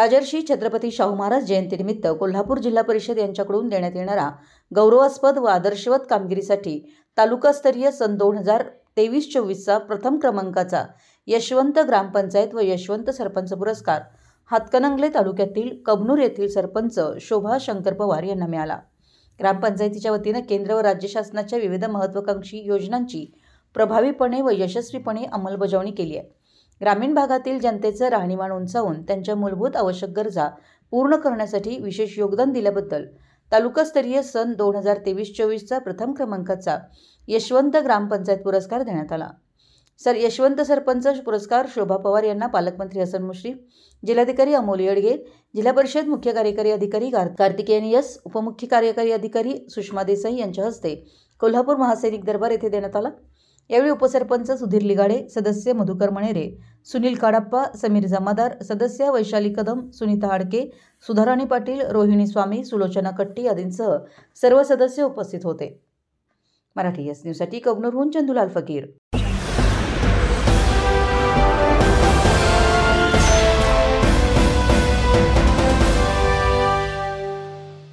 राजर्षी छत्रपती शाहू महाराज जयंतीनिमित्त कोल्हापूर जिल्हा परिषद यांच्याकडून देण्यात येणारा गौरवास्पद व आदर्शवत कामगिरीसाठी तालुकास्तरीय सन 2023-24चा प्रथम क्रमांकाचा यशवंत ग्रामपंचायत व यशवंत सरपंच पुरस्कार हातकणंगले तालुक्यातील कबनूर येथील सरपंच शोभा शंकर पवार यांना मिळाला। ग्रामपंचायतीच्या वतीने केंद्र व राज्य शासनाच्या विविध महत्त्वाकांक्षी योजनांची प्रभावीपणे व यशस्वीपणे अंमलबजावणी केली आहे। ग्रामीण भागातील जनतेचे राहणीमान उंचावून त्यांच्या मूलभूत आवश्यक गरजा पूर्ण करण्यासाठी विशेष योगदान दिल्याबद्दल तालुकास्तरीय सन 2023-24चा प्रथम क्रमांकाचा यशवंत ग्रामपंचायत पुरस्कार देण्यात आला। यशवंत सरपंच पुरस्कार शोभा पवार यांना पालकमंत्री हसन मुश्रीफ, जिल्हाधिकारी अमोल येडगे, जिल्हा परिषद मुख्य कार्यकारी अधिकारी कार्तिकेयन यस, उपमुख्य कार्यकारी अधिकारी सुषमा देसाई यांच्या हस्ते कोल्हापूर महासैनिक दरबार येथे देण्यात आला। यावेळी उपसरपंच सुधीर लिगाडे, सदस्य मधुकर मणेरे, सुनील काडाप्पा, समीर जमादार, सदस्य वैशाली कदम, सुनीता हाडके, सुधाराणी पाटील, रोहिणी स्वामी, सुलोचना कट्टी आदींसह सर्व सदस्य उपस्थित होते। मराठी एस न्यूजसाठी कबनूरहून चंदुलाल फकीर।